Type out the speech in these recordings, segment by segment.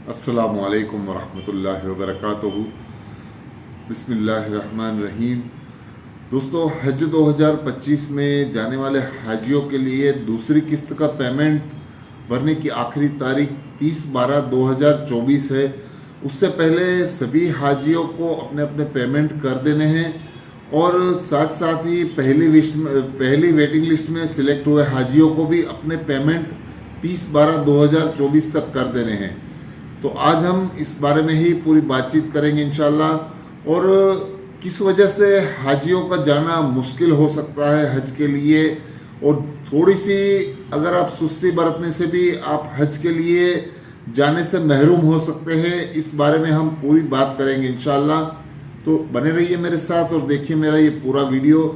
अस्सलामु अलैकुम वरहमतुल्लाहि वबरकातुहू। बिस्मिल्लाहिर्रहमानिर्रहीम। दोस्तों, हज 2025 में जाने वाले हाजियों के लिए दूसरी किस्त का पेमेंट भरने की आखिरी तारीख 30/12/2024 है। उससे पहले सभी हाजियों को अपने अपने पेमेंट कर देने हैं और साथ साथ ही पहली वेटिंग लिस्ट में सिलेक्ट हुए हाजियों को भी अपने पेमेंट 30/12/2024 तक कर देने हैं। तो आज हम इस बारे में ही पूरी बातचीत करेंगे इंशाल्लाह। और किस वजह से हाजियों का जाना मुश्किल हो सकता है हज के लिए, और थोड़ी सी अगर आप सुस्ती बरतने से भी आप हज के लिए जाने से महरूम हो सकते हैं, इस बारे में हम पूरी बात करेंगे इंशाल्लाह। तो बने रहिए मेरे साथ और देखिए मेरा ये पूरा वीडियो।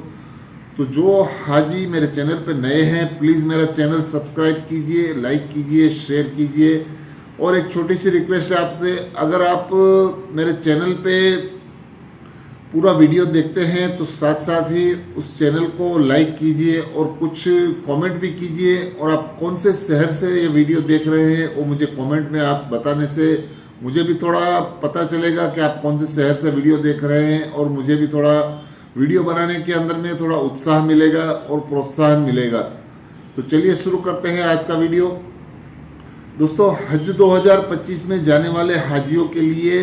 तो जो हाजी मेरे चैनल पे नए हैं, प्लीज़ मेरा चैनल सब्सक्राइब कीजिए, लाइक कीजिए, शेयर कीजिए। और एक छोटी सी रिक्वेस्ट है आपसे, अगर आप मेरे चैनल पे पूरा वीडियो देखते हैं तो साथ साथ ही उस चैनल को लाइक कीजिए और कुछ कमेंट भी कीजिए। और आप कौन से शहर से ये वीडियो देख रहे हैं वो मुझे कमेंट में आप बताने से मुझे भी थोड़ा पता चलेगा कि आप कौन से शहर से वीडियो देख रहे हैं, और मुझे भी थोड़ा वीडियो बनाने के अंदर में थोड़ा उत्साह मिलेगा और प्रोत्साहन मिलेगा। तो चलिए शुरू करते हैं आज का वीडियो। दोस्तों, हज 2025 में जाने वाले हाजियों के लिए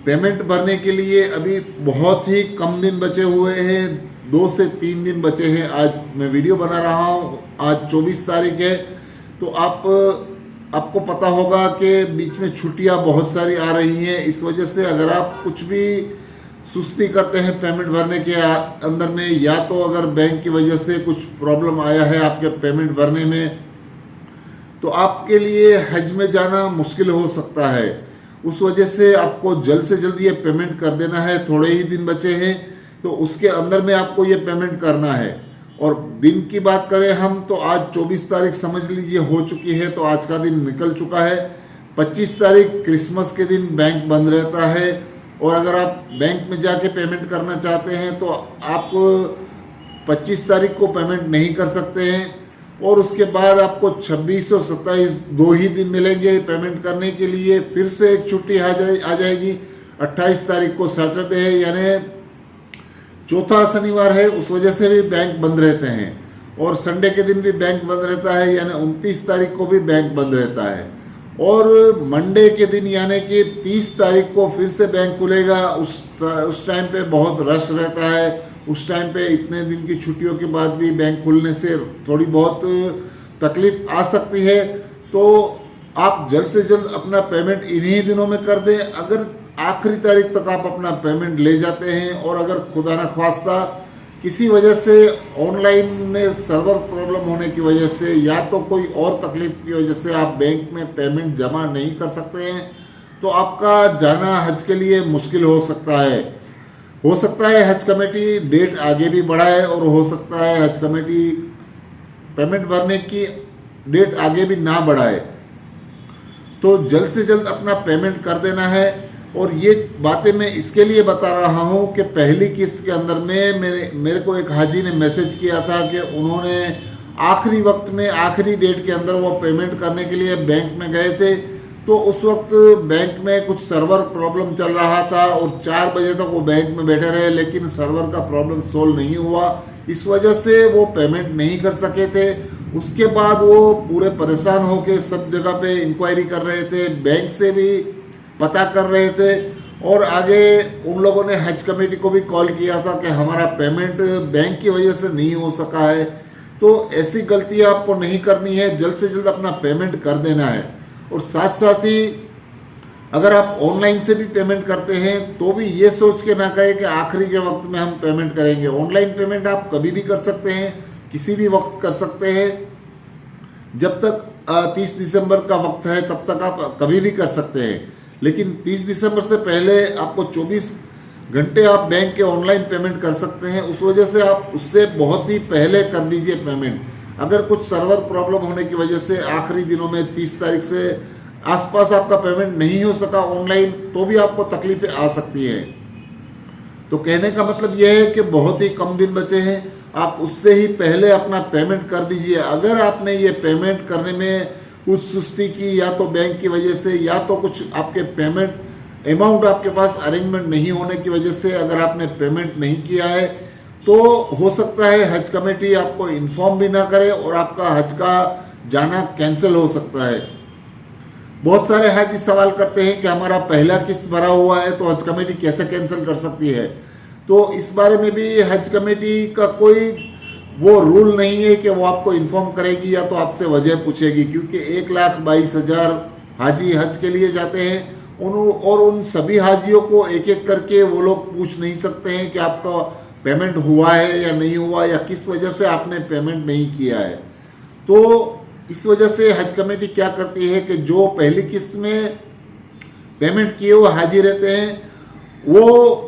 पेमेंट भरने के लिए अभी बहुत ही कम दिन बचे हुए हैं, 2 से 3 दिन बचे हैं। आज मैं वीडियो बना रहा हूँ, आज 24 तारीख है। तो आपको पता होगा कि बीच में छुट्टियाँ बहुत सारी आ रही हैं। इस वजह से अगर आप कुछ भी सुस्ती करते हैं पेमेंट भरने के अंदर में, या तो अगर बैंक की वजह से कुछ प्रॉब्लम आया है आपके पेमेंट भरने में, तो आपके लिए हज में जाना मुश्किल हो सकता है। उस वजह से आपको जल्द से जल्द ये पेमेंट कर देना है। थोड़े ही दिन बचे हैं तो उसके अंदर में आपको ये पेमेंट करना है। और दिन की बात करें हम तो आज 24 तारीख समझ लीजिए हो चुकी है, तो आज का दिन निकल चुका है। 25 तारीख क्रिसमस के दिन बैंक बंद रहता है, और अगर आप बैंक में जाके पेमेंट करना चाहते हैं तो आप 25 तारीख को पेमेंट नहीं कर सकते हैं। और उसके बाद आपको 26 और 27 2 ही दिन मिलेंगे पेमेंट करने के लिए। फिर से एक छुट्टी आ जाएगी। 28 तारीख को सैटरडे है, यानी चौथा शनिवार है, उस वजह से भी बैंक बंद रहते हैं। और संडे के दिन भी बैंक बंद रहता है, यानी 29 तारीख को भी बैंक बंद रहता है। और मंडे के दिन यानी कि 30 तारीख को फिर से बैंक खुलेगा। उस टाइम पे बहुत रश रहता है। उस टाइम पे इतने दिन की छुट्टियों के बाद भी बैंक खुलने से थोड़ी बहुत तकलीफ आ सकती है। तो आप जल्द से जल्द अपना पेमेंट इन्हीं दिनों में कर दें। अगर आखिरी तारीख तक आप अपना पेमेंट ले जाते हैं, और अगर खुदा न ख्वास्ता किसी वजह से ऑनलाइन में सर्वर प्रॉब्लम होने की वजह से, या तो कोई और तकलीफ की वजह से आप बैंक में पेमेंट जमा नहीं कर सकते हैं, तो आपका जाना हज के लिए मुश्किल हो सकता है। हो सकता है हज कमेटी डेट आगे भी बढ़ाए, और हो सकता है हज कमेटी पेमेंट भरने की डेट आगे भी ना बढ़ाए। तो जल्द से जल्द अपना पेमेंट कर देना है। और ये बातें मैं इसके लिए बता रहा हूँ कि पहली किस्त के अंदर में मेरे को एक हाजी ने मैसेज किया था कि उन्होंने आखिरी वक्त में, आखिरी डेट के अंदर वो पेमेंट करने के लिए बैंक में गए थे। तो उस वक्त बैंक में कुछ सर्वर प्रॉब्लम चल रहा था, और 4 बजे तक वो बैंक में बैठे रहे, लेकिन सर्वर का प्रॉब्लम सोल्व नहीं हुआ। इस वजह से वो पेमेंट नहीं कर सके थे। उसके बाद वो पूरे परेशान होकर सब जगह पे इंक्वायरी कर रहे थे, बैंक से भी पता कर रहे थे, और आगे उन लोगों ने हज कमेटी को भी कॉल किया था कि हमारा पेमेंट बैंक की वजह से नहीं हो सका है। तो ऐसी गलती आपको नहीं करनी है, जल्द से जल्द अपना पेमेंट कर देना है। और साथ साथ ही अगर आप ऑनलाइन से भी पेमेंट करते हैं तो भी ये सोच के ना कहें कि आखिरी के वक्त में हम पेमेंट करेंगे। ऑनलाइन पेमेंट आप कभी भी कर सकते हैं, किसी भी वक्त कर सकते हैं। जब तक 30 दिसंबर का वक्त है तब तक आप कभी भी कर सकते हैं, लेकिन 30 दिसंबर से पहले आपको 24 घंटे आप बैंक के ऑनलाइन पेमेंट कर सकते हैं। उस वजह से आप उससे बहुत ही पहले कर दीजिए पेमेंट। अगर कुछ सर्वर प्रॉब्लम होने की वजह से आखिरी दिनों में 30 तारीख से आसपास आपका पेमेंट नहीं हो सका ऑनलाइन, तो भी आपको तकलीफें आ सकती हैं। तो कहने का मतलब यह है कि बहुत ही कम दिन बचे हैं, आप उससे ही पहले अपना पेमेंट कर दीजिए। अगर आपने ये पेमेंट करने में कुछ सुस्ती की, या तो बैंक की वजह से, या तो कुछ आपके पेमेंट अमाउंट आपके पास अरेंजमेंट नहीं होने की वजह से अगर आपने पेमेंट नहीं किया है तो हो सकता है हज कमेटी आपको इन्फॉर्म भी ना करे और आपका हज का जाना कैंसिल हो सकता है। बहुत सारे हाजी सवाल करते हैं कि हमारा पहला किस्त भरा हुआ है तो हज कमेटी कैसे कैंसिल कर सकती है। तो इस बारे में भी हज कमेटी का कोई वो रूल नहीं है कि वो आपको इन्फॉर्म करेगी या तो आपसे वजह पूछेगी, क्योंकि 1,22,000 हाजी हज के लिए जाते हैं और उन सभी हाजियों को एक एक करके वो लोग पूछ नहीं सकते हैं कि आपका पेमेंट हुआ है या नहीं हुआ, या किस वजह से आपने पेमेंट नहीं किया है। तो इस वजह से हज कमेटी क्या करती है कि जो पहली किस्त में पेमेंट किए हुए हाजी रहते हैं वो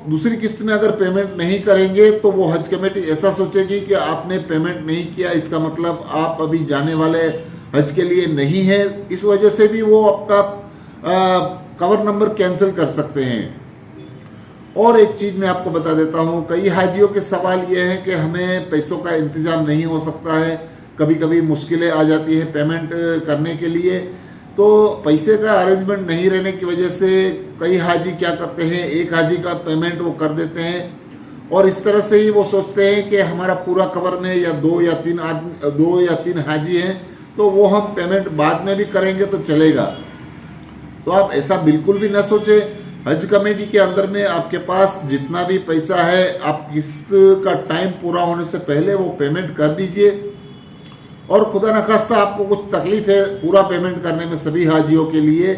दूसरी किस्त में अगर पेमेंट नहीं करेंगे तो वो हज कमेटी ऐसा सोचेगी कि आपने पेमेंट नहीं किया, इसका मतलब आप अभी जाने वाले हज के लिए नहीं है। इस वजह से भी वो आपका कवर नंबर कैंसिल कर सकते हैं। और एक चीज़ मैं आपको बता देता हूँ, कई हाजियों के सवाल ये हैं कि हमें पैसों का इंतज़ाम नहीं हो सकता है, कभी कभी मुश्किलें आ जाती है पेमेंट करने के लिए। तो पैसे का अरेंजमेंट नहीं रहने की वजह से कई हाजी क्या करते हैं, एक हाजी का पेमेंट वो कर देते हैं और इस तरह से ही वो सोचते हैं कि हमारा पूरा कवर में या दो या तीन हाजी हैं तो वो हम पेमेंट बाद में भी करेंगे तो चलेगा। तो आप ऐसा बिल्कुल भी ना सोचें। हज कमेटी के अंदर में आपके पास जितना भी पैसा है आप किस्त का टाइम पूरा होने से पहले वो पेमेंट कर दीजिए। और खुदा न खास्ता आपको कुछ तकलीफ है पूरा पेमेंट करने में सभी हाजियों के लिए,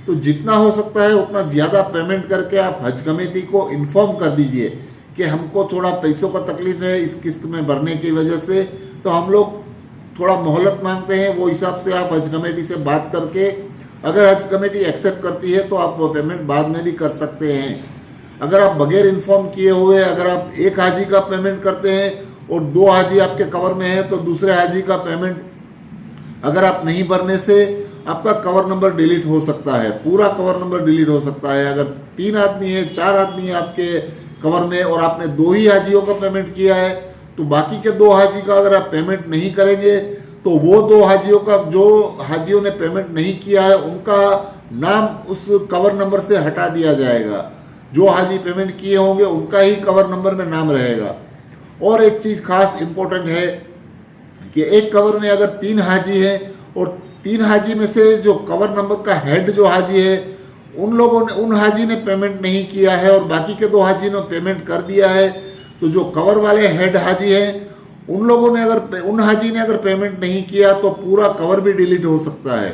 तो जितना हो सकता है उतना ज़्यादा पेमेंट करके आप हज कमेटी को इन्फॉर्म कर दीजिए कि हमको थोड़ा पैसों का तकलीफ है इस किस्त में भरने की वजह से, तो हम लोग थोड़ा मोहलत मांगते हैं। वो हिसाब से आप हज कमेटी से बात करके अगर हज कमेटी एक्सेप्ट करती है तो आप वो पेमेंट बाद में भी कर सकते हैं। अगर आप बगैर इन्फॉर्म किए हुए अगर आप एक हाजी का पेमेंट करते हैं और 2 हाजी आपके कवर में है तो दूसरे हाजी का पेमेंट अगर आप नहीं भरने से आपका कवर नंबर डिलीट हो सकता है, पूरा कवर नंबर डिलीट हो सकता है। अगर 3 आदमी है 4 आदमी है आपके कवर में और आपने 2 ही हाजियों का पेमेंट किया है तो बाकी के 2 हाजी का अगर आप पेमेंट नहीं करेंगे तो वो 2 हाजियों का जो हाजियों ने पेमेंट नहीं किया है उनका नाम उस कवर नंबर से हटा दिया जाएगा। जो हाजी पेमेंट किए होंगे उनका ही कवर नंबर में नाम रहेगा। और एक चीज़ खास इम्पोर्टेंट है कि एक कवर में अगर 3 हाजी हैं और 3 हाजी में से जो कवर नंबर का हेड जो हाजी है उन हाजी ने पेमेंट नहीं किया है और बाकी के 2 हाजी ने पेमेंट कर दिया है, तो जो कवर वाले हेड हाजी हैं उन हाजी ने अगर पेमेंट नहीं किया तो पूरा कवर भी डिलीट हो सकता है।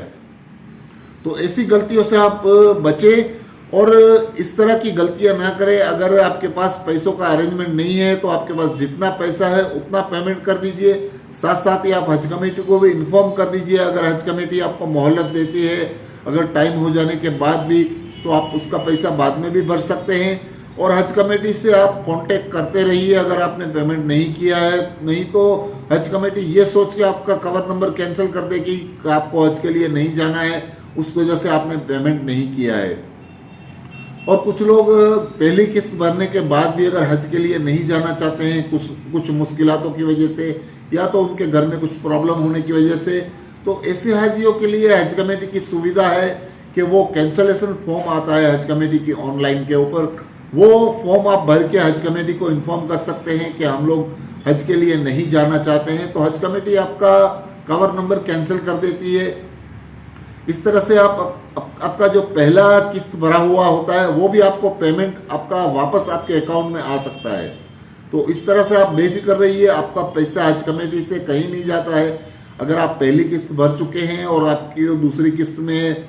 तो ऐसी गलतियों से आप बचें और इस तरह की गलतियां ना करें। अगर आपके पास पैसों का अरेंजमेंट नहीं है तो आपके पास जितना पैसा है उतना पेमेंट कर दीजिए। साथ साथ ही आप हज कमेटी को भी इन्फॉर्म कर दीजिए। अगर हज कमेटी आपको मोहलत देती है अगर टाइम हो जाने के बाद भी तो आप उसका पैसा बाद में भी भर सकते हैं। और हज कमेटी से आप कांटेक्ट करते रहिए अगर आपने पेमेंट नहीं किया है, नहीं तो हज कमेटी ये सोच के आपका कवर नंबर कैंसिल कर देगी कि आपको हज के लिए नहीं जाना है, उस वजह से आपने पेमेंट नहीं किया है। और कुछ लोग पहली किस्त भरने के बाद भी अगर हज के लिए नहीं जाना चाहते हैं कुछ मुश्किलातों की वजह से या तो उनके घर में कुछ प्रॉब्लम होने की वजह से, तो ऐसे हाजियों के लिए हज कमेटी की सुविधा है कि वो कैंसलेशन फॉर्म आता है हज कमेटी की ऑनलाइन के ऊपर, वो फॉर्म आप भर के हज कमेटी को इन्फॉर्म कर सकते हैं कि हम लोग हज के लिए नहीं जाना चाहते हैं, तो हज कमेटी आपका कवर नंबर कैंसिल कर देती है। इस तरह से आपका जो पहला किस्त भरा हुआ होता है वो भी आपको पेमेंट आपका वापस आपके अकाउंट में आ सकता है। तो इस तरह से आप बेफिक्र रहिए, आपका पैसा हज कमेटी से कहीं नहीं जाता है। अगर आप पहली किस्त भर चुके हैं और आपकी दूसरी किस्त में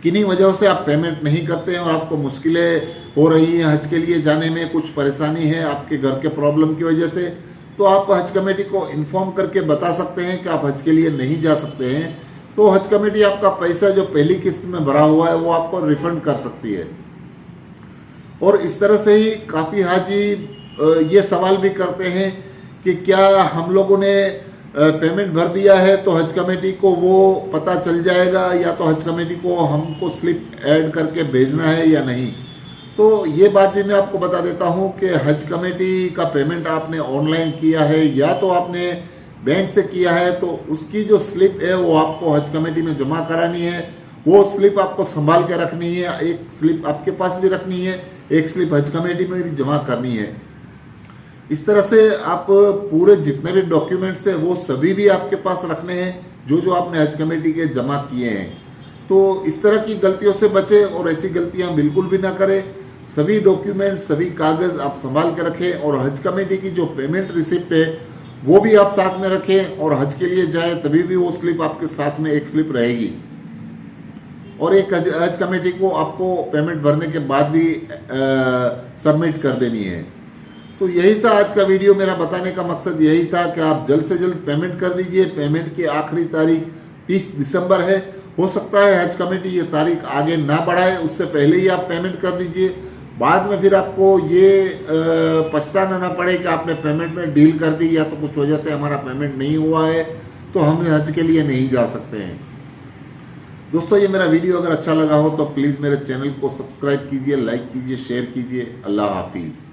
किन्हीं वजहों से आप पेमेंट नहीं करते हैं और आपको मुश्किलें हो रही हैं हज के लिए जाने में, कुछ परेशानी है आपके घर के प्रॉब्लम की वजह से, तो आप हज कमेटी को इन्फॉर्म करके बता सकते हैं कि आप हज के लिए नहीं जा सकते हैं। तो हज कमेटी आपका पैसा जो पहली किस्त में भरा हुआ है वो आपको रिफंड कर सकती है। और इस तरह से ही काफ़ी हाजी ये सवाल भी करते हैं कि क्या हम लोगों ने पेमेंट भर दिया है तो हज कमेटी को वो पता चल जाएगा या तो हज कमेटी को हमको स्लिप ऐड करके भेजना है या नहीं। तो ये बात भी मैं आपको बता देता हूँ कि हज कमेटी का पेमेंट आपने ऑनलाइन किया है या तो आपने बैंक से किया है तो उसकी जो स्लिप है वो आपको हज कमेटी में जमा करानी है। वो स्लिप आपको संभाल के रखनी है, एक स्लिप आपके पास भी रखनी है, एक स्लिप हज कमेटी में भी जमा करनी है। इस तरह से आप पूरे जितने भी डॉक्यूमेंट्स हैं वो सभी भी आपके पास रखने हैं जो जो आपने हज कमेटी के जमा किए हैं। तो इस तरह की गलतियों से बचें और ऐसी गलतियां बिल्कुल भी ना करें। सभी डॉक्यूमेंट, सभी कागज़ आप संभाल के रखें और हज कमेटी की जो पेमेंट रिसिप्ट है वो भी आप साथ में रखें, और हज के लिए जाए तभी भी वो स्लिप आपके साथ में एक स्लिप रहेगी, और एक हज कमेटी को आपको पेमेंट भरने के बाद भी सबमिट कर देनी है। तो यही था आज का वीडियो। मेरा बताने का मकसद यही था कि आप जल्द से जल्द पेमेंट कर दीजिए। पेमेंट की आखिरी तारीख 30 दिसंबर है। हो सकता है हज कमेटी ये तारीख आगे ना बढ़ाए, उससे पहले ही आप पेमेंट कर दीजिए। बाद में फिर आपको ये पछताना ना पड़े कि आपने पेमेंट में डील कर दी या तो कुछ वजह से हमारा पेमेंट नहीं हुआ है तो हम हज के लिए नहीं जा सकते हैं। दोस्तों, ये मेरा वीडियो अगर अच्छा लगा हो तो प्लीज़ मेरे चैनल को सब्सक्राइब कीजिए, लाइक कीजिए, शेयर कीजिए। अल्लाह हाफिज़।